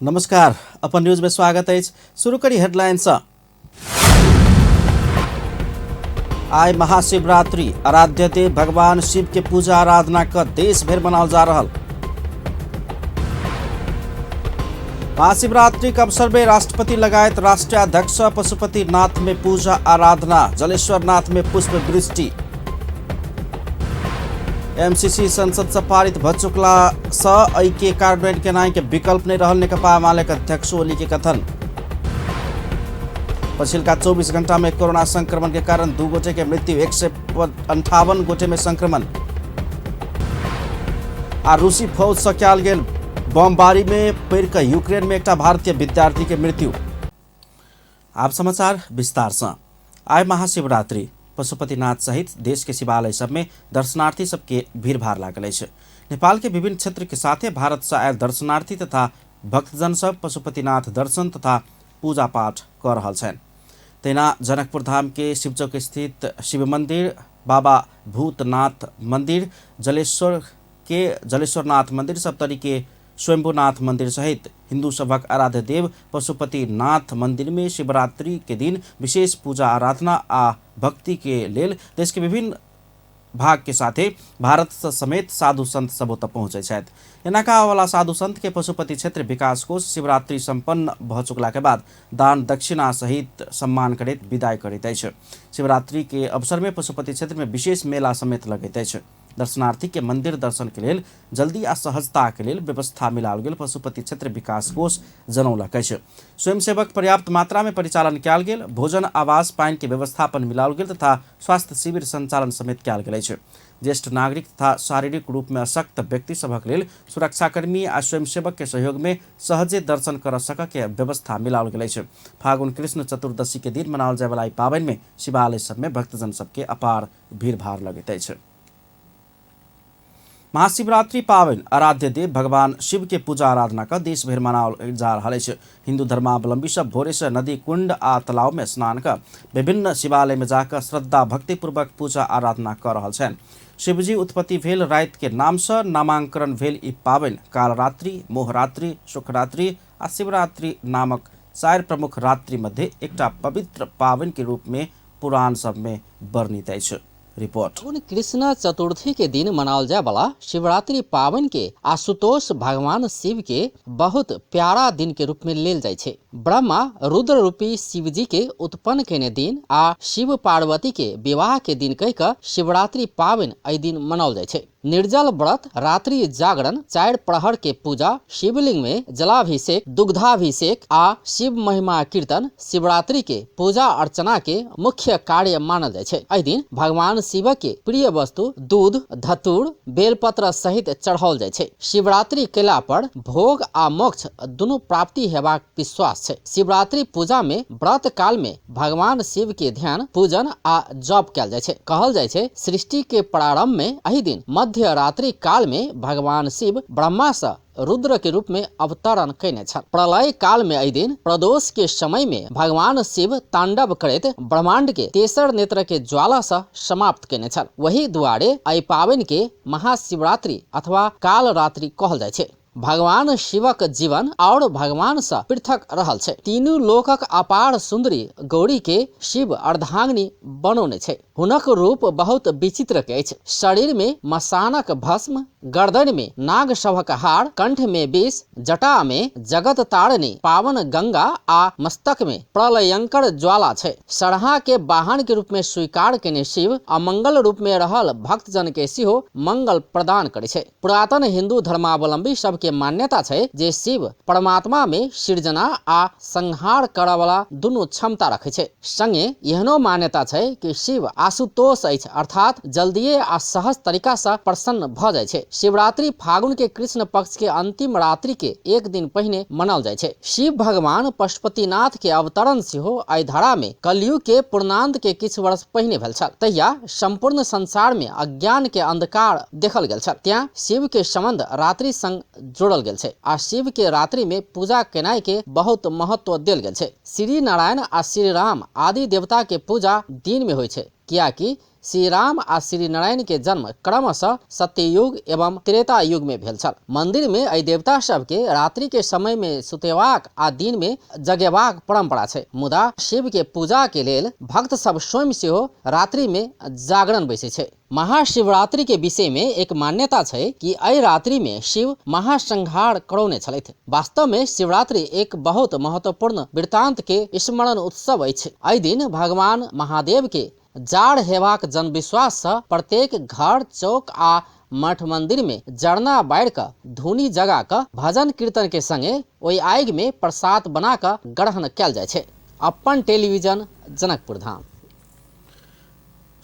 नमस्कार, अपन न्यूज में स्वागत है। शुरू करी हेडलाइंस। आय महाशिवरात्रि, आराध्य देव भगवान शिव के पूजा आराधना का देश भर मनाल जा रहा। महाशिवरात्रि के अवसर में राष्ट्रपति लगायत राष्ट्रीय अध्यक्ष पशुपतिनाथ में पूजा आराधना, जलेश्वर नाथ में पुष्प वृष्टि। एमसीसी संसद से पारित भचुकला स ऐक्य कार्यान्वयन के नाई के विकल्प नहीं रहल नेकपा एमाले अध्यक्ष ओली के कथन। पछिल्का 24 घंटा में कोरोना संक्रमण के कारण 2 गोटे के मृत्यु, 158 गोटे में संक्रमण। आ रूसी फौज से कयल गेल बमबारी में पड़ के यूक्रेन में एक भारतीय विद्यार्थी के मृत्यु। आप समाचार विस्तार से। आय महाशिवरात्रि पशुपतिनाथ सहित देश के शिवालय सब में दर्शनार्थी सबके भीड़ भाड़ लागल है। नेपाल के विभिन्न क्षेत्र के साथे भारत से आयल दर्शनार्थी तथा भक्तजन सब पशुपतिनाथ दर्शन तथा पूजा पाठ कर रहा छन्। तेना जनकपुर धाम के शिवचौक स्थित शिव मंदिर, बाबा भूतनाथ मंदिर, जलेश्वरनाथ मंदिर, सप्तरी के स्वयंभूनाथ मंदिर सहित हिंदू सभक आराध्य देव पशुपतिनाथ मंदिर में शिवरात्रि के दिन विशेष पूजा आराधना आ भक्ति के लेल देश के विभिन्न भाग के साथे भारत समेत साधु संत सब ओतऽ पहुँचे छथि। एनाका वाला साधु संत के पशुपति क्षेत्र विकास कोष शिवरात्रि संपन्न भ चुकला के बाद दान दक्षिणा सहित सम्मान करैत विदाई करैत अछि। शिवरात्रि के अवसर में पशुपति क्षेत्र में विशेष मेला समेत लगैत अछि। दर्शनार्थी के मंदिर दर्शन के लेल जल्दी आ सहजता के लेल व्यवस्था मिलाओल गेल पशुपति क्षेत्र विकास कोष जनौलक अछि। स्वयंसेवक पर्याप्त मात्रा में परिचालन कयल गेल, भोजन आवास पानि के व्यवस्थापन मिलाओल गेल तथा स्वास्थ्य शिविर संचालन समेत कयल गेल अछि। ज्येष्ठ नागरिक तथा शारीरिक रूप में अशक्त व्यक्ति सभक लेल सुरक्षाकर्मी आ स्वयंसेवक के सहयोग में सहजे दर्शन कर सक के व्यवस्था मिलाओल गेल अछि। फागुन कृष्ण चतुर्दशी के दिन मनाओल जाय वाला ई पावनि में शिवालय सब में भक्तजन सबके अपार भीड़ भाड़ लगैत अछि। महाशिवरात्रि पावन आराध्य देव भगवान शिव के पूजा आराधना का देश भर मनाओल जा रहा है। हिंदू धर्मावलंबी सब भोरे से नदी, कुंड आ तालाब में स्नान कर विभिन्न शिवालय में जाकर श्रद्धा भक्ति पूर्वक पूजा आराधना कर रहा छन्। शिवजी उत्पत्ति भेल राति के नाम से नामांकन भेल ई पावन कालरात्रि, मोहरात्रि, सुखरात्रि आ शिवरात्रि नामक 4 प्रमुख रात्रि मध्य एकटा पवित्र पावन के रूप में पुराण सब में वर्णित अछि। रिपोर्ट। कृष्ण चतुर्थी के दिन मनाओल जाय वाला शिवरात्रि पावन के आशुतोष भगवान शिव के बहुत प्यारा दिन के रूप में लेल जाय छै। ब्रह्मा रुद्र रूपी शिव जी के उत्पन्न केने दिन आ शिव पार्वती के विवाह के दिन कह के शिवरात्रि पावन एहि दिन मनाओल जाय छै। निर्जल व्रत, रात्रि जागरण, 4 प्रहर के पूजा, शिवलिंग में जलाभिषेक, दुग्धाभिषेक आ शिव महिमा कीर्तन शिवरात्रि के पूजा अर्चना के मुख्य कार्य मानल जाय छै। एहि दिन भगवान शिव के प्रिय वस्तु दूध, धतूर, बेलपत्र सहित चढ़ाओल जाय छै। शिवरात्रि केला पर भोग आ मोक्ष दुनू प्राप्ति हेबाक विश्वास छै। शिवरात्रि पूजा में व्रत काल में भगवान शिव के ध्यान, पूजन आ जप कयल जाय छै। कहल जाय छै सृष्टि के प्रारंभ में एहि दिन मध्य रात्रि काल में भगवान शिव ब्रह्मा से रुद्र के रूप में अवतरण कैने छल। प्रलय काल में एहि दिन प्रदोष के समय में भगवान शिव तांडव करैत ब्रह्मांड के तेसर नेत्र के ज्वाला से समाप्त कैने छल। वही दुआरे एहि पावन के महाशिवरात्रि अथवा काल रात्रि कहल जाय छै। भगवान शिवक जीवन और भगवान से पृथक रहल छै। तीनू लोकक अपार सुंदरी गौरी के शिव अर्धांगिनी बनौने छै। हुनक रूप बहुत विचित्र के अछि। शरीर में मसानक भस्म, गर्दन में नाग सभक हार, कंठ में विष, जटा में जगत तारिणी पावन गंगा आ मस्तक में प्रलयंकर ज्वाला छै। सरहा के वाहन के रूप में स्वीकार केने शिव अमंगल रूप में रहल भक्तजन के सेहो मंगल प्रदान करे छै। पुरातन हिंदू धर्मावलंबी सब के मान्यता छै जे शिव परमात्मा में सृजना आ संहार करय वाला दुनू क्षमता रखे छै। संगे एहनो मान्यता छै कि शिव आशुतोष अछि, अर्थात जल्दिए आ सहज तरीका से प्रसन्न भ जाय छै। शिवरात्रि फागुन के कृष्ण पक्ष के अंतिम रात्रि के एक दिन पहिने मनाओल जाय छै। शिव भगवान पशुपतिनाथ के अवतरण सेहो एहि धरा में कलयुग के पूर्णांत के किछु वर्ष पहिने भेल छल। तहिया संपूर्ण संसार में अज्ञान के अंधकार देखल गेल छल। त्यां शिव के संबंध रात्रि संग जोड़ल गेल छै आ शिव के रात्रि में पूजा केनाई के बहुत महत्व देल गेल छै। श्री नारायण आ श्री राम आदि देवता के पूजा दिन में होय छै, कियाकि श्री राम आ श्री नारायण के जन्म क्रमशः सत्ययुग एवं त्रेता युग में भेल छल। मंदिर में एहि देवता सब के रात्रि के समय में सुतेबाक आ दिन में जगेबाक परंपरा छै। मुदा शिव के पूजा के लेल भक्त सब स्वयं सेहो रात्रि में जागरण बैसे छै। महाशिवरात्रि के विषय में एक मान्यता छै कि एहि रात्रि में शिव महासंहार करौने छलथि। वास्तव में शिवरात्रि एक बहुत महत्वपूर्ण वृत्तांत के स्मरण उत्सव अछि। एहि दिन भगवान महादेव के जाड़ हेबाक जनविश्वास सँ प्रत्येक घर चौक आ मठ मंदिर में जरना बारि क धुनी जगा क भजन कीर्तन के संगे ओहि आगि में प्रसाद बना क ग्रहण कयल जाय छै। अपन टेलीविजन जनकपुर धाम।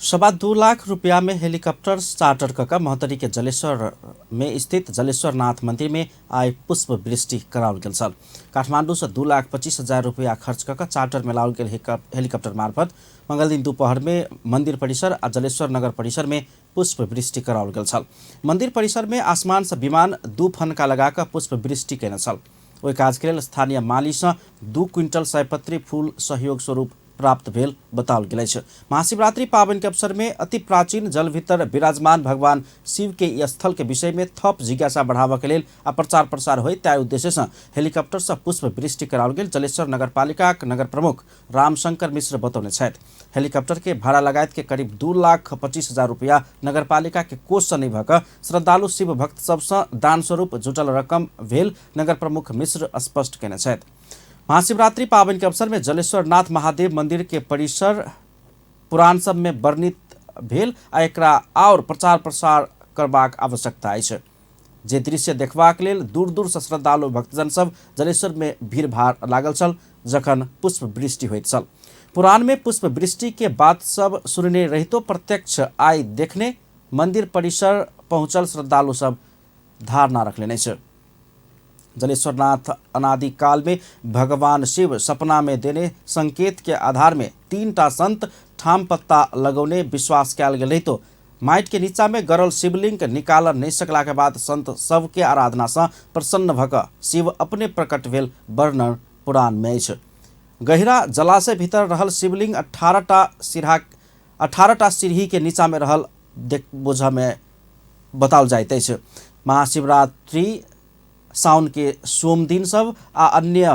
2.25 लाख रुपया में हेलीकॉप्टर चार्टर कऽ महोत्तरी के जलेश्वर में स्थित जलेश्वर नाथ मंदिर में आइ पुष्प वृष्टि कराओल गेल छल। काठमांडू से 2,25,000 रुपया खर्च कऽ चार्टर में लाओल गेल हेलीकॉप्टर मार्फत मंगल दिन दोपहर में मंदिर परिसर आ जलेश्वर नगर परिसर में पुष्प वृष्टि कराओल गेल छल। मंदिर परिसर में आसमान से विमान 2 फनका लगा कऽ पुष्प वृष्टि केने छल। ओहि काज के लेल स्थानीय माली से 2 क्विंटल सयपत्री फूल सहयोग स्वरूप प्राप्त भेल बताओल गेल अछि। महाशिवरात्रि पावनि के अवसर में अति प्राचीन जल भीतर विराजमान भगवान शिव के ई स्थल के विषय में थप जिज्ञासा बढ़ावा के लेल आ प्रचार प्रसार होय ताहि उद्देश्य से हेलीकॉप्टर से पुष्प वृष्टि कराओल गेल जलेश्वर नगरपालिका नगर प्रमुख रामशंकर मिश्र बतौने छथि। हेलीकॉप्टर के भाड़ा लगायत के करीब 2,25,000 रुपया नगरपालिका के कोष से नहि भऽ कऽ श्रद्धालु शिव भक्त सब से दान स्वरूप जुटल रकम भेल नगर प्रमुख मिश्र स्पष्ट केने छथि। महाशिवरात्रि पावनि के अवसर में जलेश्वर नाथ महादेव मंदिर के परिसर पुराण सब में वर्णित भेल आ एकरा और प्रचार प्रसार करबाक आवश्यकता अछि। जे दृश्य देखबाक लेल दूर दूर से श्रद्धालु भक्तजन सब जलेश्वर में भीड़ भाड़ लागल छल जखन पुष्प वृष्टि होइत छल। पुराण में पुष्प वृष्टि के बात सब सुनने रहितो प्रत्यक्ष आइ देखने मंदिर परिसर पहुंचल श्रद्धालु सब धारणा रखलेने छै। जलेश्वर नाथ अनादि काल में भगवान शिव सपना में देने संकेत के आधार में 3टा संत ठाम पत्ता लगौने विश्वास कयल गेल रहितो माटि के नीचा में गड़ल शिवलिंग निकाल नहीं सकला के बाद संत सबके आराधना से प्रसन्न भऽ कऽ शिव अपने प्रकट भेल वर्णन पुराण में अछि। गहिरा जलाशय भीतर रहल शिवलिंग 18टा सीढ़ी के नीचा में रहल बोझा में बताओल जाइत अछि। महाशिवरात्रि साउन के सोम दिन सब आ अन्य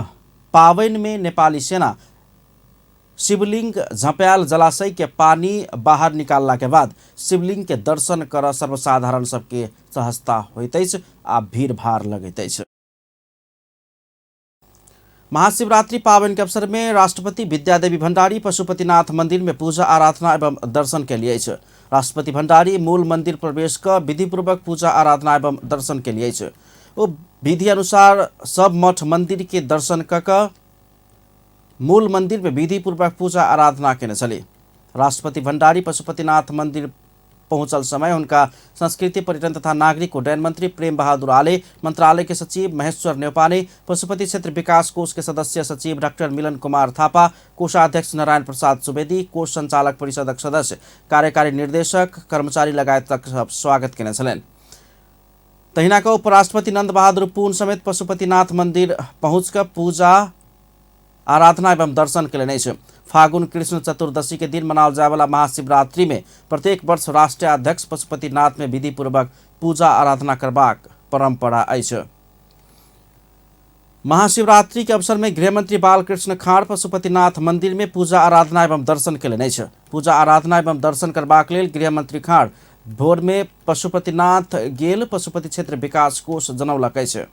पावनि में नेपाली सेना शिवलिंग झपयाल जलाशय के पानी बाहर निकालला के बाद शिवलिंग के दर्शन कर सर्वसाधारण सबके सहजता होइत अछि आ भीड़ भाड़ लगैत अछि। महाशिवरात्रि पावनि के अवसर में राष्ट्रपति विद्यादेवी भंडारी पशुपतिनाथ मंदिर में पूजा आराधना एवं दर्शन के लिए अछि। राष्ट्रपति भंडारी मूल मंदिर प्रवेश कर विधिपूर्वक पूजा आराधना एवं दर्शन के लिए अछि। वो विधि अनुसार सब मठ मंदिर के दर्शन कऽ मूल मंदिर में विधि पूर्वक पूजा आराधना केने चले। राष्ट्रपति भंडारी पशुपतिनाथ मंदिर पहुंचल समय उनका संस्कृति पर्यटन तथा नागरिक उड्डयन मंत्री प्रेम बहादुर आले, मंत्रालय के सचिव महेश्वर न्यौपाने, पशुपति क्षेत्र विकास कोष के सदस्य सचिव डॉक्टर मिलन कुमार थापा, कोषाध्यक्ष नारायण प्रसाद सुवेदी, कोष संचालक परिषदक सदस्य, कार्यकारी निर्देशक, कर्मचारी लगायत स्वागत केने छलनि। तहिना कऽ उपराष्ट्रपति नंद बहादुर पुन समेत पशुपतिनाथ मंदिर पहुंचकर पूजा आराधना एवं दर्शन कयलनि अछि। फागुन कृष्ण चतुर्दशी के दिन मनाओल जाय वाला महाशिवरात्रि में प्रत्येक वर्ष राष्ट्रीय अध्यक्ष पशुपतिनाथ में विधि पूर्वक पूजा आराधना करबाक परंपरा अछि। महाशिवरात्रि के अवसर में गृहमंत्री बालकृष्ण खाड़ पशुपतिनाथ मंदिर में पूजा आराधना एवं दर्शन कयलनि अछि। पूजा आराधना एवं दर्शन करबाक लेल गृहमंत्री खाड़ भोर में पशुपतिनाथ गेल पशुपति क्षेत्र विकास कोष जनौलक अछि।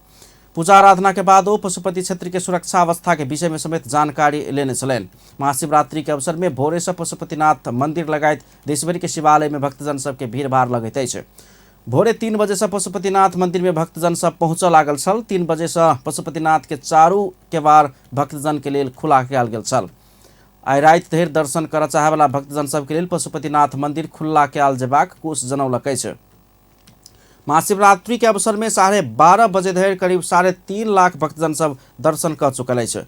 पूजा आराधना के बाद वो पशुपति क्षेत्र के सुरक्षा अवस्था के विषय में समेत जानकारी लेने चलनि। महाशिवरात्रि के अवसर में भोरे से पशुपतिनाथ मंदिर लगायत देशभरि के शिवालय में भक्तजन सबके भीड़ भाड़ लगैत अछि। भोरे 3 बजे से पशुपतिनाथ मंदिर में भक्तजन सब पहुंचऽ लागल छल। 3 बजे से पशुपतिनाथ के चारू केवाड़ भक्तजन के लेल खुला कयल गेल छल। आइ राति धरि दर्शन करऽ चाहे वाला भक्तजन सब के लेल पशुपतिनाथ मंदिर खुला कयल जेबाक कोष जनौलक अछि। महाशिवरात्रि के अवसर में 12:30 बजे धरि करीब 3.5 लाख भक्तजन सब दर्शन कर चुकल अछि।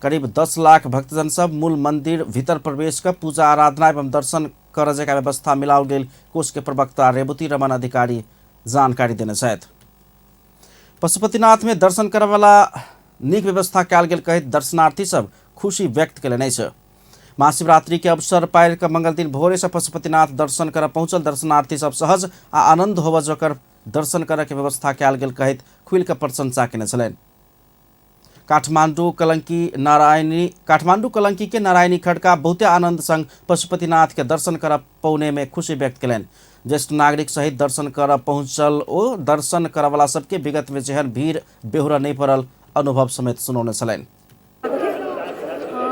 करीब 10 लाख भक्तजन सब मूल मंदिर भीतर प्रवेश कर पूजा आराधना एवं दर्शन कर के व्यवस्था मिलाओल गेल कोष के प्रवक्ता रेवती रमन अधिकारी जानकारी देने छथि। पशुपतिनाथ में दर्शन करय वाला नीक व्यवस्था कयल गेल कहैत दर्शनार्थी सब खुशी व्यक्त कयलनि अछि। महाशिवरात्रि के अवसर पायल के मंगल दिन भोरे से पशुपतिनाथ दर्शन कर पहुंचल दर्शनार्थी सब सहज आ आनंद होव जकर दर्शन करे के व्यवस्था कयल गेल कहैत खुल के प्रशंसा केने छलनि। काठमांडू कलंकी के नारायणी खड़का बहुते आनंद संग पशुपतिनाथ के दर्शन कर पौने में खुशी व्यक्त कयलनि। ज्येष्ठ नागरिक सहित दर्शन कर पहुंचल ओ दर्शन करवाला सबके विगत में जेहन भीड़ बेहुरा नहीं पड़ल अनुभव समेत सुनाउने छलनि।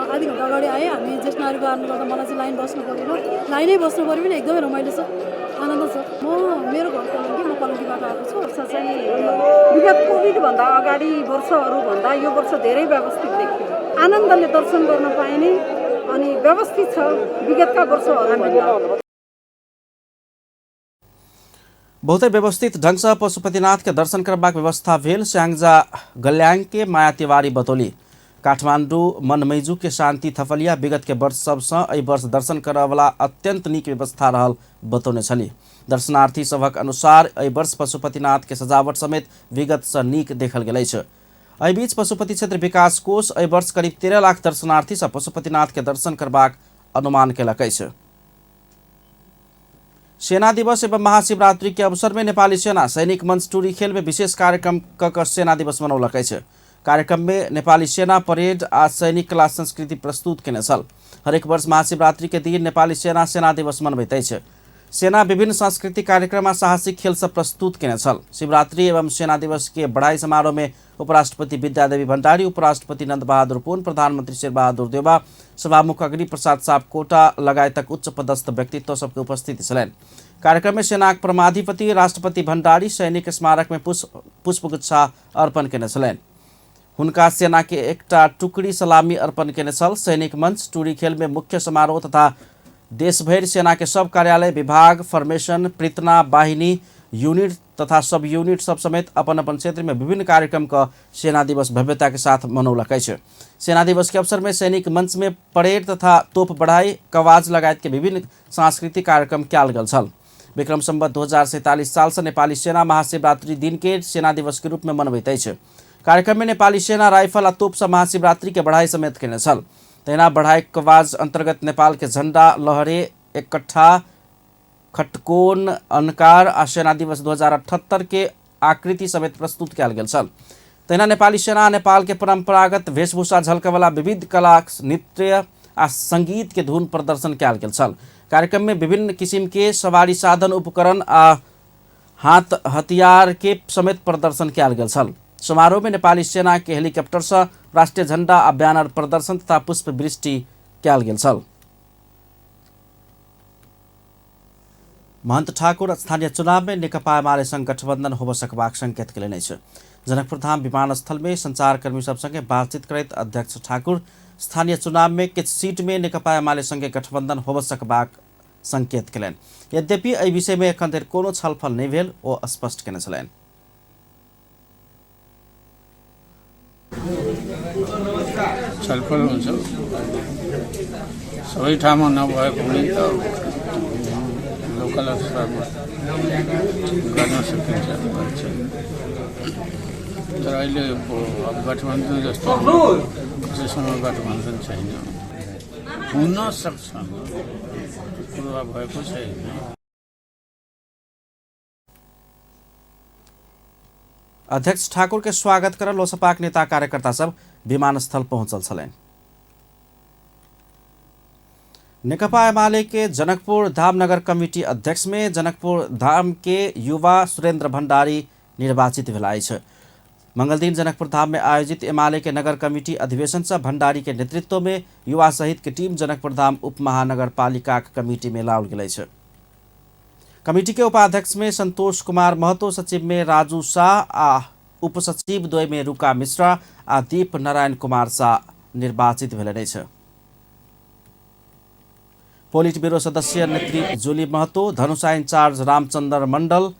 आधी घन्टा अगाडि आएँ हामी ज्येष्ठ नागरिकको कारणले गर्दा मलाई चाहिँ लाइन बस्नु परेन। लाइनै बस्नु पऱ्यो भने एकदमै रमाइलो छ, आनन्द छ। मेरो घर कलङ्की, म कलङ्कीबाट आएको छु। चाहिँ विगत कोभिडभन्दा अगाडि वर्षहरूभन्दा यो वर्ष धेरै व्यवस्थित देखियो। आनन्दले दर्शन गर्न पाइने अनि व्यवस्थित छ विगतका वर्षहरूभन्दा। बहुतै व्यवस्थित ढंग से पशुपतिनाथ के दर्शन करबाक व्यवस्था भेल। स्याङ्जा गल्याङ के माया तिवारी बतौली। काठमांडू मनमैजू के शांति थपलिया विगत के वर्ष सबसँ एहि वर्ष दर्शन करयवला अत्यंत नीक व्यवस्था रहल बतौने छली। दर्शनार्थी सभक अनुसार एहि वर्ष पशुपतिनाथ के सजावट समेत विगत से नीक देखल गेल अछि। एहि बीच पशुपति क्षेत्र विकास कोष एहि वर्ष करीब 13 लाख दर्शनार्थी से पशुपतिनाथ के दर्शन करबाक अनुमान केलक अछि। सेना दिवस एवं महाशिवरात्रि के अवसर में नेपाली सेना सैनिक मंच टूरी खेल में विशेष कार्यक्रम कऽ सेना दिवस मनौलक अछि। कार्यक्रम में नेपाली सेना परेड आ सैनिक कला संस्कृति प्रस्तुत केने छल। हरेक वर्ष महाशिवरात्रि के दिन नेपाली सेना दिवस मनबैत अछि। सेना विभिन्न सांस्कृतिक कार्यक्रम आ साहसिक खेल सब प्रस्तुत केने छल। शिवरात्रि एवं सेना दिवस के बधाई समारोह में उपराष्ट्रपति विद्यादेवी भण्डारी, उपराष्ट्रपति नंद बहादुर पुन, प्रधानमंत्री शेरबहादुर देउवा, सभामुख अग्नि प्रसाद सापकोटा लगायतक उच्च पदस्थ व्यक्तित्व सबके उपस्थिति छलनि। कार्यक्रम में सेनाक परमाधिपति राष्ट्रपति भण्डारी सैनिक स्मारक में पुष्पगुच्छा अर्पण केने छलनि। हुनका सेना के एकटा टुकड़ी सलामी अर्पण केने छल। सैनिक मंच टूरी खेल में मुख्य समारोह तथा देशभरि सेना के सब कार्यालय, विभाग, फॉर्मेशन, प्रीतना बाहिनी, यूनिट तथा सब यूनिट सब समेत अपन अपन क्षेत्र में विभिन्न कार्यक्रम का सेना दिवस भव्यता के साथ मनौलक अछि। सेना दिवस के अवसर में सैनिक मंच में परेड तथा तोप बढ़ाई, कवाज लगायत के विभिन्न सांस्कृतिक कार्यक्रम कयल गेल छल। विक्रम संवत 2047 साल से नेपाली सेना महाशिवरात्रि दिन के सेना दिवस के रूप में मनबैत अछि। कार्यक्रम में नेपाली सेना राइफल आ तोप से महाशिवरात्रि के बढ़ाई समेत केने छल। तहिना बढ़ाई कवाज अंतर्गत नेपाल के झंडा लहरे, एकट्ठा, खटकोन, अनकार आ सेना दिवस 2078 के आकृति समेत प्रस्तुत कयल गेल छल। तहिना नेपाली सेना नेपाल के परंपरागत वेशभूषा झलकवला विविध कला, नृत्य आ संगीत के धुन प्रदर्शन कयल गेल छल। कार्यक्रम में विभिन्न किसिम के सवारी साधन, उपकरण आ हाथ हथियार के समेत प्रदर्शन कयल गेल छल। समारोह में नेपाली सेना के हेलीकॉप्टर से राष्ट्रीय झंडा आ बैनर प्रदर्शन तथा पुष्प वृष्टि कयल गेल छल। महंत ठाकुर स्थानीय चुनाव में नेकपा एमाले संग गठबंधन होब सकबाक संकेत केलनि अछि। जनकपुर धाम विमानस्थल में संचारकर्मी सब संगे बातचीत करैत अध्यक्ष ठाकुर स्थानीय चुनाव में किछु सीट में नेकपा एमाले संगे गठबंधन होब सकबाक संकेत केलनि। यद्यपि एहि विषय में एखन धरि कोनो छलफल नहि भेल ओ स्पष्ट केने छलनि। छलफल हुन्छ सबै ठाउँमा नभएको पनि त लोकल स्तरमा गर्न सकिन्छ भन्छ। तर अहिले अब गठबन्धन जस्तो कसैसँग गठबन्धन छैन, हुन सक्छ कुरो भएको छैन। अध्यक्ष ठाकुर के स्वागत कर लोसपाक नेता कार्यकर्ता सब विमानस्थल पहुंचल छलनि। नेकपा एमाले के जनकपुर धाम नगर कमिटी अध्यक्ष में जनकपुर धाम के युवा सुरेंद्र भण्डारी निर्वाचित भेला अछि। मंगल दिन जनकपुर धाम में आयोजित एमाले के नगर कमिटी अधिवेशन से भण्डारी के नेतृत्व में युवा सहित के टीम जनकपुर धाम उप महानगर पालिका कमिटी में लाओल गेल अछि। कमिटी के उपाध्यक्ष में संतोष कुमार महतो, सचिव में राजू शाह आ उप सचिव द्वय में रुका मिश्रा आ दीप नारायण कुमार शाह निर्वाचित भेलनि अछि। पोलिट ब्यूरो सदस्य नेत्री जूली महतो, धनुषा इंचार्ज रामचंद्र मंडल,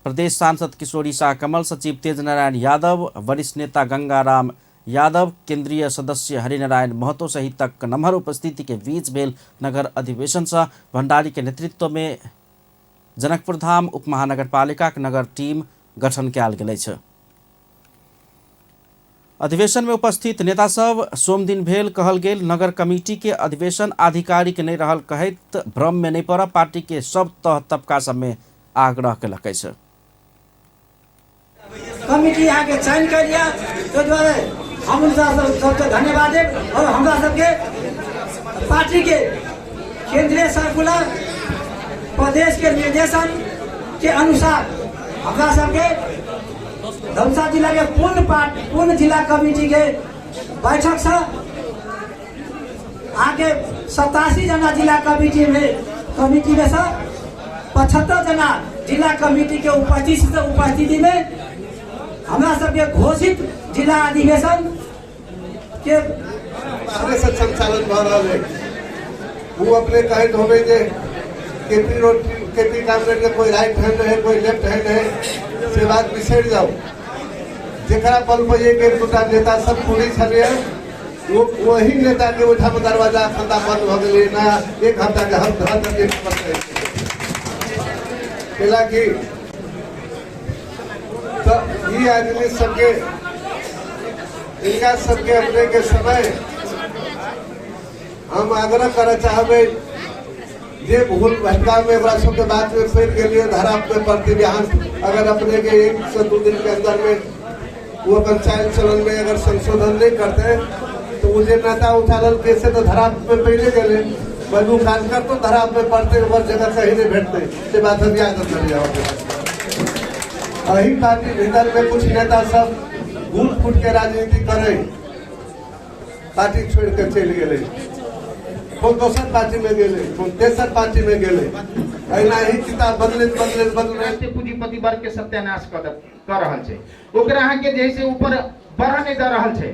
प्रदेश सांसद किशोरी शाह कमल, सचिव तेज नारायण यादव, वरिष्ठ नेता गंगाराम यादव, केंद्रीय सदस्य हरिनारायण महतो सहित तक नम्हर उपस्थिति के बीच भेल नगर अधिवेशन से भण्डारी के नेतृत्व में जनकपुर धाम उप महानगर पालिका नगर टीम गठन कयल गेल अछि। अधिवेशन में उपस्थित नेता सब सोम दिन भेल कहल गेल नगर कमेटी के अधिवेशन आधिकारिक नहीं रहल कहैत भ्रम में नहीं पड़ पार्टी के सब तह तबका सब में आग्रह कलकै छै। कमिटी यहाँ के चयन कर लिया तो हम उनका सबसे धन्यवाद दें और हमारा सबके पार्टी के केंद्रीय सर्कुलर प्रदेश के निर्देशन के अनुसार हमारा सबके धमसा जिला के पूर्ण जिला कमिटी के बैठक से आगे 87 जना जिला कमिटी में से 75 जना जिला कमिटी के उपस्थिति में हमारा सबके घोषित जिला अधिवेशन के संचालन भ रहा है। वो अपने कहते होवे जे केपी कांग्रेस के कोई राइट हैंड है कोई लेफ्ट हैंड है से बात बिसर जाओ। जेकरा बल पर एक दूटा नेता सब पूरी छले वो वही नेता के उठा में दरवाजा खंदा बंद भ गेलै ना 1 घंटा के हम धर के केला की तो ये आदमी सबके इनका सबके अपने के समय हम आग्रह करे चाहबे जे भूल भटका में सबके बात में फैल गए धारा पे प्रति बिहान अगर अपने के 1 से 2 दिन के अंदर में वो पंचायत चलन में अगर संशोधन नहीं करते तो मुझे नेता उठाल कैसे तो धरा पे पहले गए बलू खासकर तो धरा पे पड़ते हर जगह कहीं नहीं भेटते से बात हम याद कर जाओ। अही पार्टी भीतर में कुछ नेता सब घूट फूट के राजनीति करे पार्टी छोड़ के चल गए कोई दोसर पार्टी में गए कोई तेसर पार्टी में गए अहिना ही किताब बदले राष्ट्रीय पूंजीपति वर्ग के सत्यानाश कर रहा है ओकरा अहाँ के जैसे ऊपर बढ़ा नहीं दे रहा है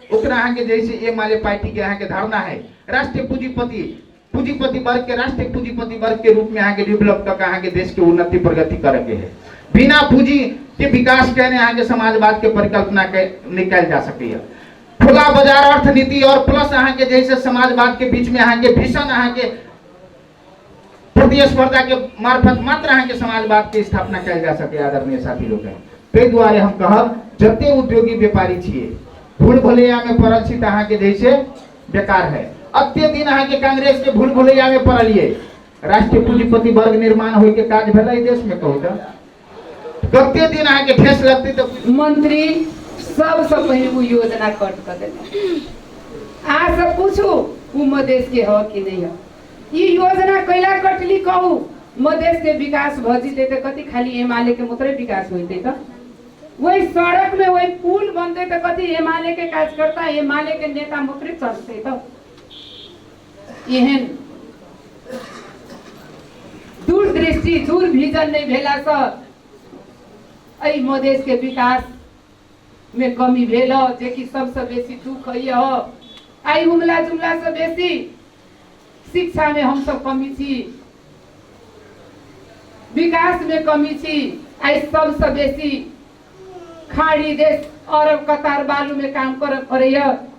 ओकरा अहाँ के जैसे ये माले पार्टी के अहाँ के धारणा है राष्ट्रीय पूंजीपति वर्ग के राष्ट्रीय पूंजीपति वर्ग के रूप में अहाँ के डेवलप कर अहाँ के देश के उन्नति प्रगति करे के है बिना पूंजी के विकास कहने अहाँ के समाजवाद के परिकल्पना के निकाल जा सके खुला बाजार अर्थनीति और प्लस अहाँ के जैसे समाजवाद के बीच में अहाँ के भीषण अहाँ के प्रतिस्पर्धा के मार्फत मात्र अहाँ के समाजवाद के स्थापना कल जा सके। आदरणीय साथी लोग ताहि दुआरे हम कहब जते उद्योगी व्यापारी छिए भूल भुलैया में पड़ल छी अहाँ के जैसे बेकार है अत्य दिन अहाँ के कांग्रेस के भूल भुलैया में पड़लिए राष्ट्रीय पूंजीपति वर्ग निर्माण होय के काज भेलै देश में कहू तो कते दिन अहाँ के ठेस लगती तो मंत्री सबसे पहले वो योजना कट कर देते आ सब पूछू वो मधेश के हो कि नहीं हो ये योजना कैला कटली कहू मधेश के विकास भजिते तो कति खाली एमाले के मात्रै विकास होते तो वही सड़क में वही पुल बनते तो कति एमाले के कार्यकर्ता एमाले के नेता मात्रै चलते तो एहन दूरदृष्टि दूर विजन नहीं भेला से एहि मधेश के विकास में कमी भेल जे कि सबसे बेसी दुख है आई हुमला जुमला से बेसी शिक्षा में हम सब कमी छी विकास में कमी छी आई सबसे बेसी खाड़ी देश अरब कतार बालू में काम कर पड़े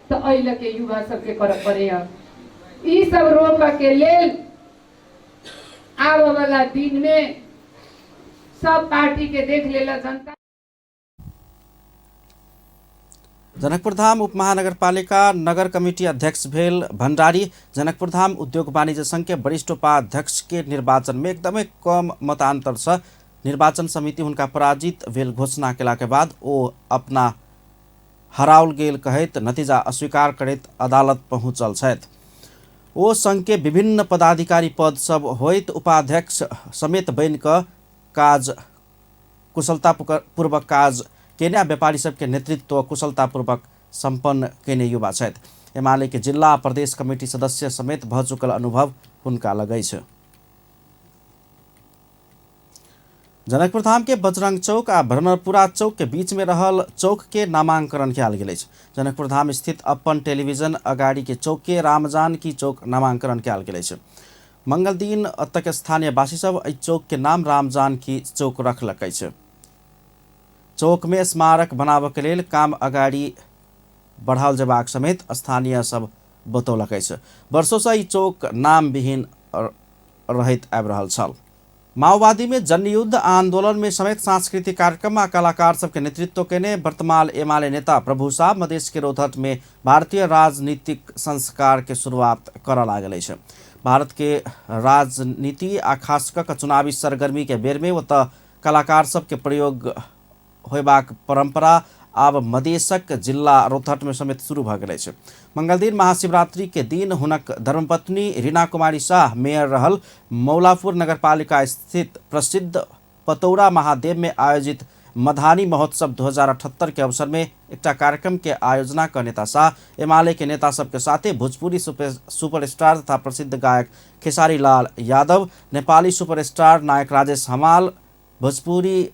तो अल के युवा सबके कर पड़े ई सब रोक के लेल आवे वाला दिन में सब पार्टी के देख लेला जनता। जनकपुर धाम उपमहानगरपालिका नगर कमिटी अध्यक्ष भेल भंडारी जनकपुर धाम उद्योग वाणिज्य संघ के वरिष्ठ उपाध्यक्ष के निर्वाचन में एकदमै कम मतांतर से निर्वाचन समिति हुनका पराजित भेल घोषणा केला के बाद ओ अपना हराओल गेल कहैत नतीजा अस्वीकार करैत अदालत पहुँचल छथि। ओ संघ के विभिन्न पदाधिकारी पद सब होइत उपाध्यक्ष समेत बनि कऽ काज कुशलतापूर्वक काज केने व्यापारी सबके नेतृत्व कुशलतापूर्वक संपन्न केने युवा छथि। एमाले के जिला प्रदेश कमेटी सदस्य समेत भऽ चुकल अनुभव हुनका लगै छै। जनकपुर धाम के बजरंग चौक आ भरनरपुरा चौक के बीच में रहल चौक के नामांकन कयल गेल अछि। जनकपुर धाम स्थित अपन टेलीविजन अगाड़ी के चौक के रामजानकी चौक नामांकन कयल गेल अछि। मंगल दिन अतक स्थानीय वासी सब एहि चौक के नाम रामजानकी चौक रखलक अछि। चौक में स्मारक बनाबऽ के लेल काम अगाड़ी बढ़ाओल जेबाक समेत स्थानीय सब बतौलक अछि। वर्षों से ई चौक नाम विहीन रहैत आबि रहल छल। माओवादी में जनयुद्ध आंदोलन में समेत सांस्कृतिक कार्यक्रम आ कलाकार सबके नेतृत्व केने वर्तमान एमाले नेता प्रभु शाह मधेश के रोहतट में भारतीय राजनीतिक संस्कार के शुरुआत कर लागल है। भारत के राजनीति आ खास कऽ चुनावी सरगर्मी के बेर में ओतऽ कलाकार सबके प्रयोग होयबाक परंपरा आब मधेशक जिला रोहतट में समेत शुरू भऽ गेल अछि। मंगल दिन महाशिवरात्रि के दिन हुनक धर्मपत्नी रीना कुमारी शाह मेयर रहल मौलापुर नगरपालिका स्थित प्रसिद्ध पतौरा महादेव में आयोजित मधानी महोत्सव 2078 के अवसर में एकटा कार्यक्रम के आयोजना कर नेता शाह एमाले के नेता सबके साथे भोजपुरी सुपरस्टार तथा प्रसिद्ध गायक खेसारी लाल यादव, नेपाली सुपरस्टार नायक राजेश हमाल, भोजपुरी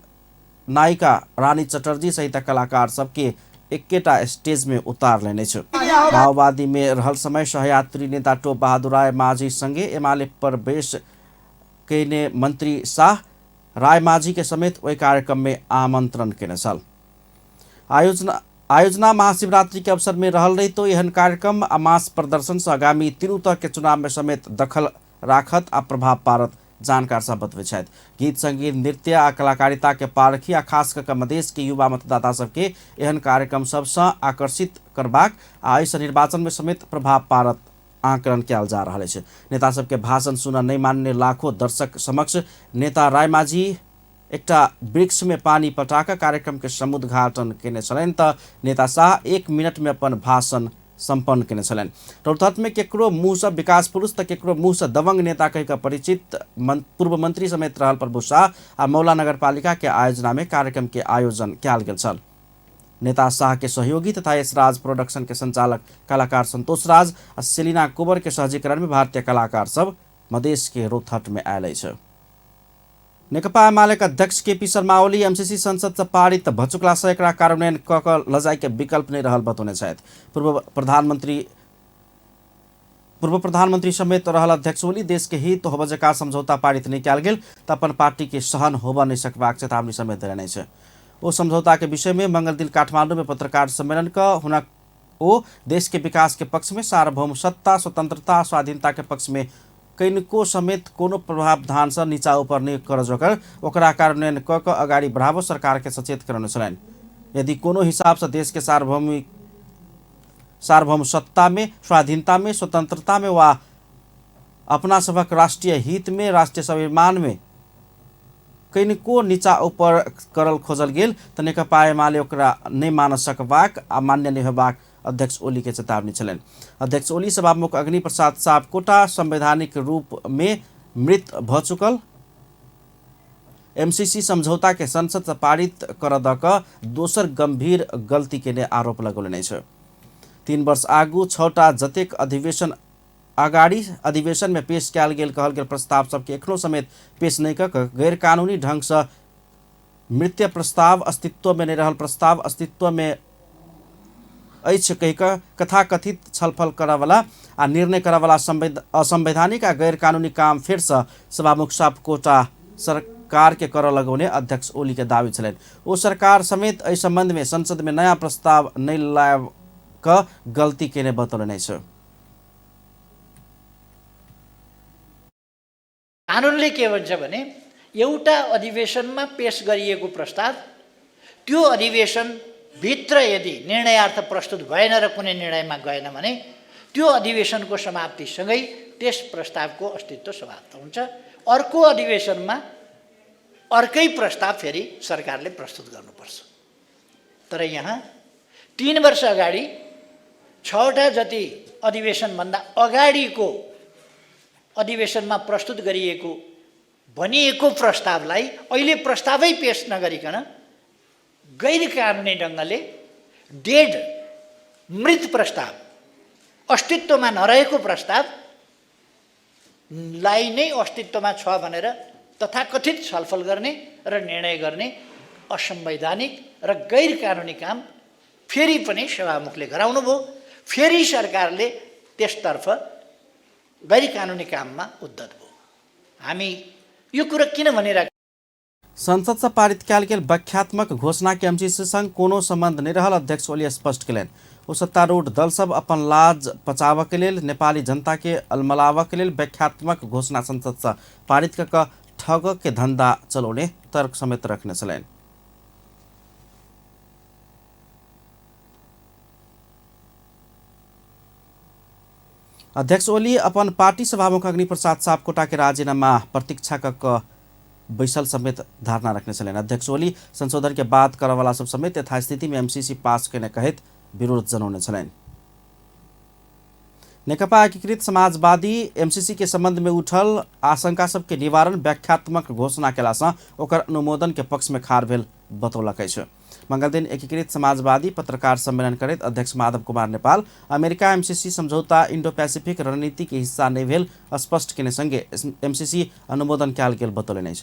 नायिका रानी चटर्जी सहित कलाकार सबके एकेटा स्टेज में उतार लेने छ। माओवादी में रहल समय सहयात्री नेता टोप बहादुर राय माझी संगे एमाले प्रवेश केने मंत्री शाह राय माझी के समेत ओहि कार्यक्रम में आमंत्रण केने छल। आयोजना महाशिवरात्रि के अवसर में रहल रही तो एहन कार्यक्रम आ मास प्रदर्शन से आगामी तीनू तक के चुनाव में समेत दखल राखत आ प्रभाव पारत जानकार सब बतबै छथि। गीत संगीत नृत्य आ कलाकारिता के पारखी आ खास कऽ मधेश के युवा मतदाता सबके एहन कार्यक्रम सबसँ आकर्षित करबाक आ एहि निर्वाचन में समेत प्रभाव पारत आकलन कयल जा रहल अछि। नेता सबके भाषण सुनऽ नहि मानने लाखों दर्शक समक्ष नेता राय माझी एकटा वृक्ष में पानी पटाकऽ कार्यक्रम के समुद्घाटन केने छलनि तऽ नेता शाह 1 मिनट में अपन भाषण संपन्न केने छलनि। रोहतट में केकरो मुँह से विकास पुरुष तऽ केकरो मुँह से दबंग नेता कहि कऽ परिचित पूर्व मंत्री समेत रहल प्रभु शाह आ मौला नगरपालिका के आयोजना में कार्यक्रम के आयोजन कयल गेल छल। नेता शाह के सहयोगी तथा यशराज प्रोडक्शन के संचालक कलाकार संतोष राज आ सेलिना कुबर के सहजीकरण में भारतीय कलाकार सब मधेश के रोहतट में आयल अछि। नेकपा एमाले अध्यक्ष केपी शर्मा ओली एमसीसी संसद से पारित भचुकला से एकरा कार्यान्वयन कऽ कऽ लजाय के विकल्प नहीं रहल बतौने छथि। पूर्व प्रधानमंत्री समेत रहल अध्यक्ष ओली देश के हित होबऽ जकाँ समझौता पारित नहीं कयल गेल तऽ अपन पार्टी के सहन होबऽ नहीं सकबाक चेतावनी समेत देने छै। ओ समझौता के विषय में मंगल दिन काठमांडू में पत्रकार सम्मेलन कऽ हुनक ओ देश के विकास के पक्ष में सार्वभौम सत्ता स्वतंत्रता स्वाधीनता के पक्ष में कनिको समेत कोनो प्रावधान से नीचा ऊपर नहीं कर जोकर ओकरा कार्यान्वयन कऽ कऽ अगाडि बढ़ाबो सरकार के सचेत करने छलनि। यदि कोनो हिसाब से देश के सार्वभौम सत्ता में स्वाधीनता में स्वतंत्रता में वा अपना सबक राष्ट्रीय हित में राष्ट्रीय स्वाभिमान में कनिको नीचा ऊपर करल खोजल गेल तऽ नेकपा एमाले ओकरा नहीं मान सकबाक आ मान्य नहीं होबाक अध्यक्ष ओली के चेतावनी छलनि। अध्यक्ष ओली सभामुख अग्नि प्रसाद सापकोटा संवैधानिक रूप में मृत भ चुकल एमसीसी समझौता के संसद से पारित कर दऽ कऽ दोसर गंभीर गलती के आरोप लगौलनि छै। 3 वर्ष आगू 6टा जतेक अधिवेशन अगाड़ी अधिवेशन में पेश कयल गेल कहल गेल प्रस्ताव सबके एखनो समेत पेश नहीं कऽ कऽ गैर कानूनी ढंग से मृत्यु प्रस्ताव अस्तित्व में नहीं रहल प्रस्ताव अस्तित्व में अछि कहि कऽ कथाकथित छलफल करयवला आ निर्णय करयवला असंवैधानिक आ गैर कानूनी काम फेर से सभामुख सापकोटा सरकार के करऽ लगौने अध्यक्ष ओली के दावी छलनि। ओ सरकार समेत एहि संबंध में संसद में नया प्रस्ताव नहीं लायब कऽ गलती केने बतौलनि छै। कानुनले के भन्छ भने एउटा अधिवेशनमा पेश गरिएको प्रस्ताव त्यो अधिवेशन भित्र यदि निर्णयार्थ प्रस्तुत भएन र कुनै निर्णयमा गएन भने त्यो अधिवेशनको समाप्तिसँगै त्यस प्रस्तावको अस्तित्व समाप्त हुन्छ। अर्को अधिवेशनमा अर्कै प्रस्ताव फेरि सरकारले प्रस्तुत गर्नुपर्छ। तर यहाँ 3 वर्ष अगाडि 6वटा जति अधिवेशनभन्दा अगाडिको अधिवेशनमा प्रस्तुत गरिएको भनिएको प्रस्तावलाई अहिले प्रस्तावै पेश नगरिकन गैर कानुनी ढङ्गले डेड मृत प्रस्ताव अस्तित्वमा नरहेको प्रस्तावलाई नै अस्तित्वमा छ भनेर तथाकथित छलफल गर्ने र निर्णय गर्ने असंवैधानिक र गैर कानुनी काम फेरि पनि सभामुखले गराउनु भयो। फेरि सरकारले त्यसतर्फ गैर कानुनी काममा उद्धत भयो। हामी यो कुरा किन भनिरहेका संसद से पारित कयल गेल व्याख्यात्मक घोषणा के एमसीसी संग कोनो संबंध नहीं रहल अध्यक्ष ओली स्पष्ट केलनि। ओ सत्तारूढ़ दल सब अपन लाज बचावक लेल नेपाली जनता के अलमलावक लेल व्याख्यात्मक घोषणा संसद से पारित कऽ ठग के धंधा चलाउने तर्क समेत रखने छलेन्। अध्यक्ष ओली अपन पार्टी सभामुख अग्निप्रसाद सापकोटा के राजीनामा प्रतीक्षा क बैसल समेत धारणा रखने छलेन्। अध्यक्ष ओली संशोधन के बाद करवाला सब समेत यथास्थिति में एमसीसी पास करने कहित विरोध जनाउने छलेन्। नेकपा एकीकृत समाजवादी एमसीसी के संबंध में उठल आशंका सबके निवारण व्याख्यात्मक घोषणा केलासँ ओकर अनुमोदन के पक्ष में खार भेल बतौलकै छ। मंगल दिन एकीकृत समाजवादी पत्रकार सम्मेलन करैत अध्यक्ष माधव कुमार नेपाल अमेरिका एमसीसी समझौता इंडो पैसिफिक रणनीति के हिस्सा नहीं भेल स्पष्ट केने संगे एमसीसी अनुमोदन कयल गेल बतौलनि।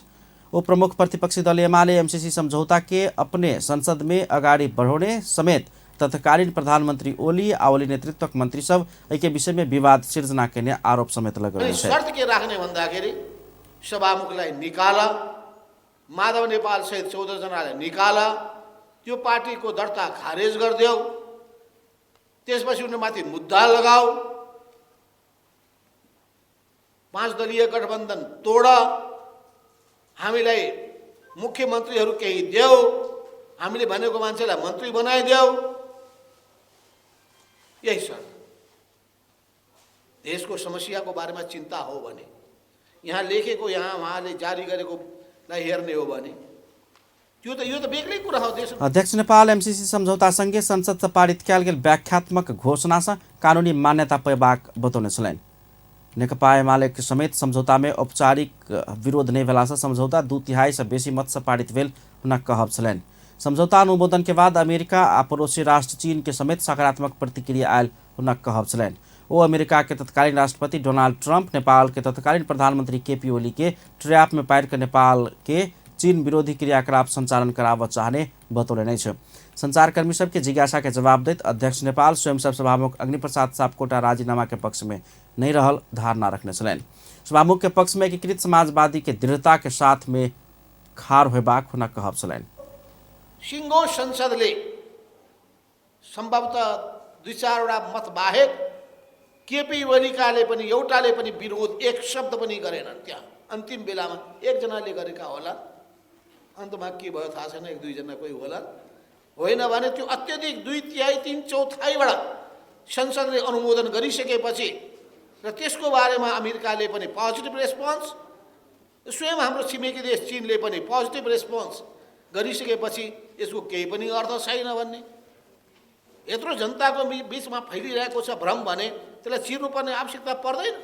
उप प्रमुख प्रतिपक्षी दल एमाले एमसीसी समझौता के अपने संसद में अगाडि बढ़ाउने समेत तत्कालीन प्रधानमंत्री ओली आवली नेतृत्वक मंत्री सब एके विषय में विवाद सिर्जना करने आरोप समेत लगाउने छ। शर्त के राख्ने भन्दाखेरि सभामुखलाई निकाला, माधव नेपाल सहित 14 जनालाई निकाला, त्यो पार्टीको दर्ता खारेज गरिदेऊ, त्यसपछि उनीमाथि मुद्दा लगाऊ, 5 दलीय गठबन्धन तोड, हामीलाई मुख्यमन्त्रीहरू केही देऊ, हामीले भनेको मान्छेलाई मन्त्री बनाइदेऊ। यही सर देशको समस्याको बारेमा चिन्ता हो भने, यहाँ लेखेको यहाँ उहाँले जारी गरेकोलाई हेर्ने हो भने यो त बेग्लै कुरा हो। देश अध्यक्ष नेपाल एमसीसी समझौता सँगै संसद से पारित कयल गेल व्याख्यात्मक घोषणा से कानूनी मान्यता पेबाक बतौने छलनि। नेकपा एमाले समेत समझौता में औपचारिक विरोध नहीं भेला से समझौता 2/3 से बेसी मत से पारित भेल हुन कहब छलनि। समझौता अनुमोदन के बाद अमेरिका आ पड़ोसी राष्ट्र चीन के समेत सकारात्मक प्रतिक्रिया आयल हुन कहब छलनि। वो अमेरिका के तत्कालीन राष्ट्रपति डोनाल्ड ट्रंप, नेपाल के तत्कालीन प्रधानमंत्री केपी ओली के ट्रैप में पार कर नेपाल के चीन विरोधी क्रियाकलाप संचालन कराव चाहने बतौले छ। संचारकर्मी सबके जिज्ञासा के जवाब दैत अध्यक्ष नेपाल स्वयं सभामुख अग्निप्रसाद सापकोटा राजीनामा के पक्ष में नहीं रहल धारणा रखने छलनि। सभामुख के पक्ष में एकीकृत समाजवादी के दृढ़ता के साथ में खार होबाक हुन कहब छलनि। सिङ्गो संसदले सम्भवतः 2-4 वटा मत बाहेक केपी ओलीकाले पनि एउटाले पनि विरोध एक शब्द पनि गरेनन्। त्यहाँ अन्तिम बेलामा एकजनाले गरेका होला, अन्तमा के भयो थाहा छैन, 1-2 जना कोही होला, होइन भने त्यो अत्यधिक 2/3 3/4 संसदले अनुमोदन गरिसकेपछि र त्यसको बारेमा अमेरिकाले पनि पोजिटिभ रेस्पोन्स, स्वयं हाम्रो छिमेकी देश चीनले पनि पोजिटिभ रेस्पोन्स गरिसकेपछि यसको केही पनि अर्थ छैन भन्ने, यत्रो जनताको बीचमा फैलिरहेको छ भ्रम भने त्यसलाई चिर्नुपर्ने आवश्यकता पर्दैन।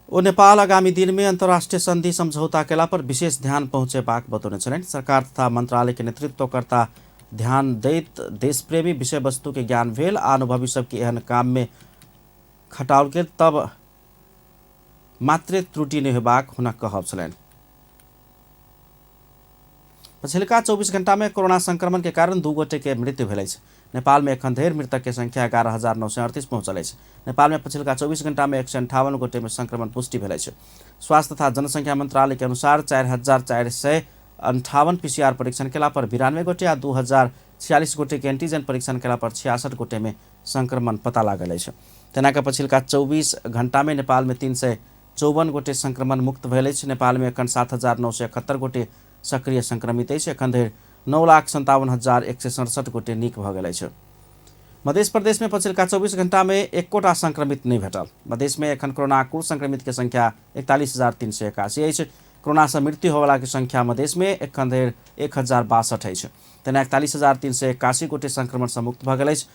ओ नेपाल आगामी दिन में अंतर्राष्ट्रीय संधि समझौता केला पर विशेष ध्यान पहुंचेबाक बतौने छलनि। सरकार तथा मंत्रालय के नेतृत्वकर्ता ध्यान दैत देशप्रेमी विषय वस्तु के ज्ञान भेल आ अनुभवी सबके एहन काम में खटाओल के तब मात्रे त्रुटि नहीं होबाक हुन कहब छलनि। पछिल्का 24 घंटा में कोरोना संक्रमण के कारण 2 गोटे के मृत्यु भेल अछि। नेपाल में एखन धरि मृतक के संख्या 11,938 पहुंचल अछि। नेपाल में पछिल्का 24 घंटा में 158 गोटे में संक्रमण पुष्टि भेल अछि। स्वास्थ्य तथा जनसंख्या मंत्रालय के अनुसार 4,458 पीसीआर परीक्षण केला पर 92 गोटे आ 2,046 गोटे के एंटीजन परीक्षण केला पर 66 गोटे में संक्रमण पता लागल अछि। तेनाके पछिल्का 24 घंटा में नेपाल में 354 गोटे संक्रमण मुक्त भेल अछि। नेपाल में एखन 7,971 गोटे सक्रिय संक्रमित अछि। एखन धरि 9,57,167 गोटे नीक भऽ गेल अछि। मध्य प्रदेश में पछिल्का 24 घंटा में एकोटा संक्रमित नहीं भेटल। मध्य में एखन कोरोना कुल संक्रमित के संख्या 41,381 अछि। कोरोना से मृत्यु होवला के संख्या मध्य में एखन धरि 1,062 अछि। तेना 41,381 गोटे संक्रमण से मुक्त भऽ गेल अछि।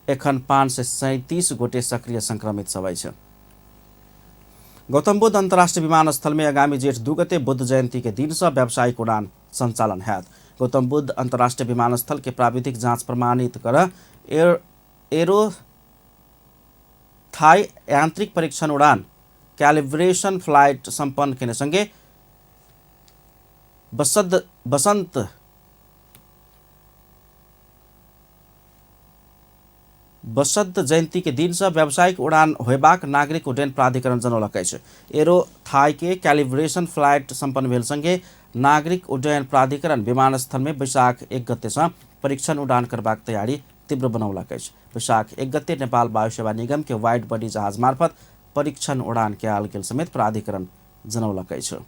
एखन 537 गोटे सक्रिय संक्रमित सब अछि। गौतम बुद्ध अंतर्राष्ट्रीय विमानस्थल में आगामी जेठ 2 गते बुद्ध जयंती के दिन से व्यावसायिक उड़ान संचालन हैत। गौतम बुद्ध अंतर्राष्ट्रीय विमानस्थल के प्राविधिक जांच प्रमाणित कर एरो थाई यांत्रिक परीक्षण उड़ान कैलिब्रेशन फ्लाइट संपन्न करने संगे बसंत जयंती के दिन से व्यावसायिक उड़ान होबाक नागरिक उड्डयन प्राधिकरण जनौलक अछि। एरो थाई के कैलिब्रेशन फ्लाइट संपन्न भेल संगे नागरिक उड्डयन प्राधिकरण विमानस्थल में बैशाख 1 गते से परीक्षण उड़ान करबाक तैयारी तीव्र बनौलक अछि। वैशाख 1 गते नेपाल वायु सेवा निगम के वाइड बॉडी जहाज मार्फत परीक्षण उड़ान कयल गेल समेत प्राधिकरण जनौलक अछि।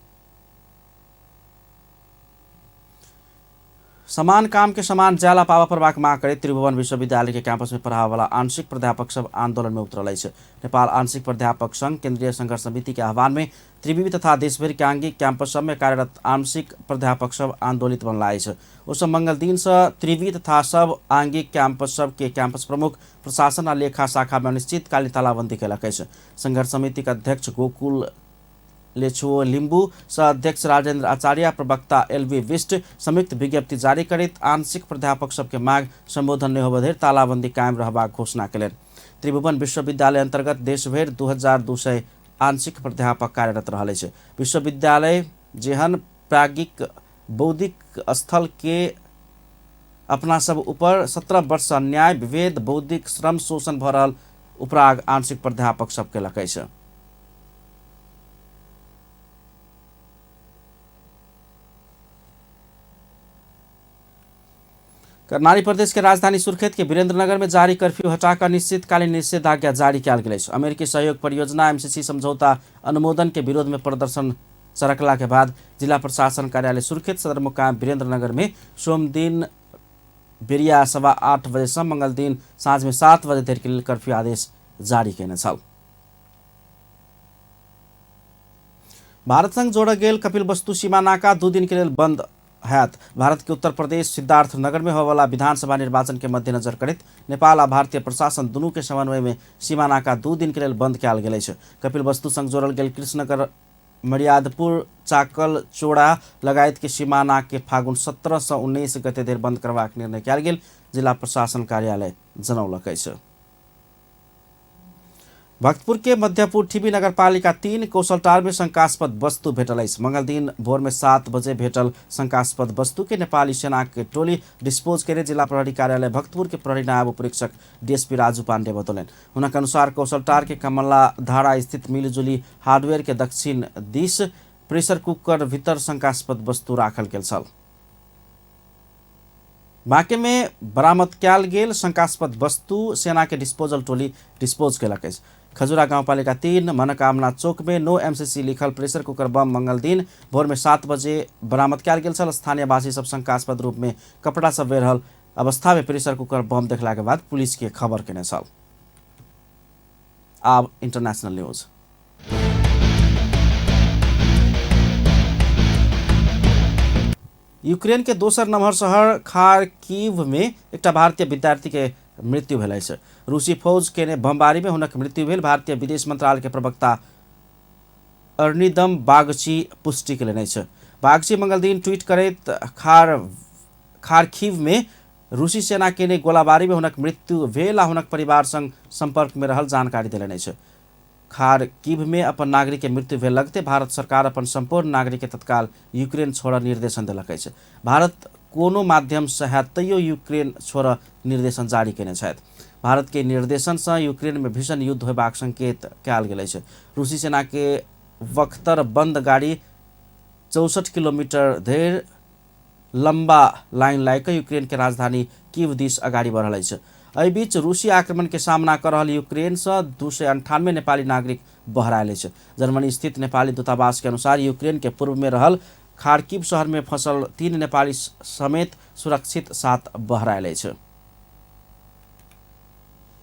समान काम के समान ज्याला पावा प्रवाह माग करे त्रिभुवन विश्वविद्यालय के कैंपस में पढ़ावे वाला आंशिक प्राध्यापक सब आंदोलन में उतरल अछि। नेपाल आंशिक प्राध्यापक संघ केंद्रीय संघर्ष समिति के आह्वान में त्रिवी तथा देशभर के आंगिक कैंपस सब में कार्यरत आंशिक प्राध्यापक सब आंदोलित बनला अछि। उस मंगल दिन से त्रिवी तथा सब आंगिक कैंपस सब के कैंपस प्रमुख प्रशासन आ लेखा शाखा में अनिश्चितकालीन तालाबंदी कयलक अछि। संघर्ष समिति के अध्यक्ष गोकुल लेछुओ लिम्बू सह अध्यक्ष राजेंद्र आचार्य प्रवक्ता एलवी विष्ट संयुक्त विज्ञप्ति जारी करैत आंशिक प्राध्यापक सबके मांग संबोधन नहीं होबे धरि तालाबंदी कायम रहबाक घोषणा कयलनि। त्रिभुवन विश्वविद्यालय अंतर्गत देशभर 2200 आंशिक प्राध्यापक कार्यरत रहल अछि। विश्वविद्यालय जेहन प्राज्ञिक बौद्धिक स्थल के अपना सब ऊपर 17 वर्ष अन्याय विभेद बौद्धिक श्रम शोषण भ रहल उपराग आंशिक प्राध्यापक सब केलक अछि। कर्णाली प्रदेश के राजधानी सुर्खेत के वीरेंद्रनगर में जारी कर्फ्यू हटाकर निश्चितकालीन निषेधाज्ञा जारी किया गेल अछि। अमेरिकी सहयोग परियोजना एमसीसी समझौता अनुमोदन के विरोध में प्रदर्शन चरकला के बाद जिला प्रशासन कार्यालय सुर्खेत सदरमुकाम वीरेंद्रनगर में सोम दिन बेरिया 8:15 बजे से मंगल दिन साँझ में 7 बजे धरि के लेल कर्फ्यू आदेश जारी केने छल। भारत संग जोड़ल गेल कपिलवस्तु सीमा नाका 2 दिन के लेल बंद हैत। भारत के उत्तर प्रदेश सिद्धार्थ नगर में होने वाला विधानसभा निर्वाचन के मद्देनजर करैत नेपाल आ भारतीय प्रशासन दुनू के समन्वय में सीमा नाका 2 दिन के लेल बंद कयल गेल अछि। कपिलवस्तु संग जोड़ल गेल कृष्णनगर मर्यादपुर चाकल चोड़ा लगायत के सीमा नाका के फागुन 17 से 19 गते धरि बंद करबाक निर्णय कयल गेल जिला प्रशासन कार्यालय जनौलक अछि। भक्तपुर के मध्यपुर ठीबी नगरपालिका 3 कौशलटार में शंकास्पद वस्तु भेटल अछि। मंगल दिन भोर में 7 बजे भेटल शंकास्पद वस्तु के नेपाली सेना के टोली डिस्पोज करे जिला प्रहरी कार्यालय भक्तपुर के प्रहरी नायब उपरीक्षक डीएसपी राजू पांडे बतौलन। उनके अनुसार कौशलटार के कमला धारा स्थित मिलजुली हार्डवेयर के दक्षिण दिश प्रेशर कुकर भीतर शंकास्पद वस्तु राखल गेल छल। बाँके में बरामद कयल गेल शंकास्पद वस्तु सेना के डिस्पोजल टोली डिस्पोज कयलक अछि। खजुरा गाउँपालिका 3 मनोकामना चौक में नो एमसीसी लिखल प्रेशर कुकर बम मंगल दिन भोर में 7 बजे बरामद कयल गेल छल। स्थानीय वासी सब शंकास्पद रूप में कपड़ा सब बेर रहल अवस्था में प्रेशर कुकर बम देखला के बाद पुलिस के खबर केने छल। आब इंटरनेशनल न्यूज। यूक्रेन के दोसर नम्हर शहर खार्किव में एक भारतीय विद्यार्थी के मृत्यु भेल अछि। रूसी फौज के बमबारी में हुनक मृत्यु भेल भारतीय विदेश मंत्रालय के प्रवक्ता अर्निदम बागची पुष्टि केलनि अछि। बागची मंगल दिन ट्वीट करैत खार्किव में रूसी सेना के गोलाबारी में हुनक मृत्यु भेल आ हुनक परिवार संग संपर्क में रहल जानकारी देलनि अछि। खार्किव में अपन नागरिक के मृत्यु भेल लगते भारत सरकार अपन संपूर्ण नागरिक के तत्काल यूक्रेन छोड़ निर्देशन देलक अछि। भारत कोनो माध्यम से तैयो यूक्रेन छोड़ निर्देशन जारी केने छथि। भारत के निर्देशन से यूक्रेन में भीषण युद्ध होबाक संकेत कयल गेल अछि। रूसी सेना के वख्तर बंद गाड़ी 64 किलोमीटर धरि लंबा लाइन लायक यूक्रेन के राजधानी कीव दिस अगाडि बढ़ल अछि। एहि बीच रूसी आक्रमण के सामना कर रहल यूक्रेन से 298 नेपाली नागरिक बहरायल अछि। जर्मनी स्थित नेपाली दूतावास के अनुसार यूक्रेन के पूर्व में रहल खार्किव शहर में फंसल 3 नेपाली समेत सुरक्षित 7 बहरायल अछि।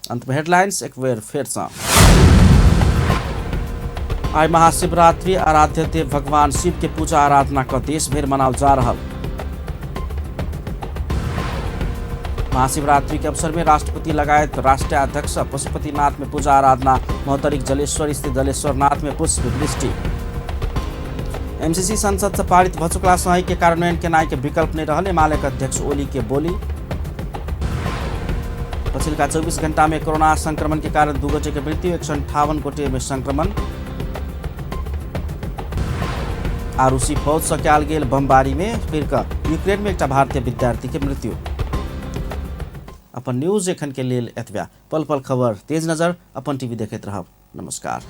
अंत में हेडलाइंस एक बेर फिर से। आई महाशिवरात्रि आराध्य देव भगवान शिव के पूजा आराधना का देश भर मनाल जा रहा। महाशिवरात्रि के अवसर में राष्ट्रपति लगायत राष्ट्रीय अध्यक्ष पशुपतिनाथ में पूजा आराधना। महोत्तरिक जलेश्वर स्थित जलेश्वरनाथ में पुष्प वृष्टि। एमसीसी संसद से पारित भचुकला सहाय के कार्यान्वयन के नाय के विकल्प नहीं रहल एमाले अध्यक्ष ओली के बोली। पछिल्का 24 घंटा में कोरोना संक्रमण के कारण 2 गोटे के मृत्यु 158 गोटे में संक्रमण। आ रूसी फौज से कयल गेल बमबारी में फिर यूक्रेन में एक भारतीय विद्यार्थी के मृत्यु। अपन न्यूज एखन के लेल एतबा। पल पल खबर तेज नजर अपन टीवी देखैत रहब। नमस्कार।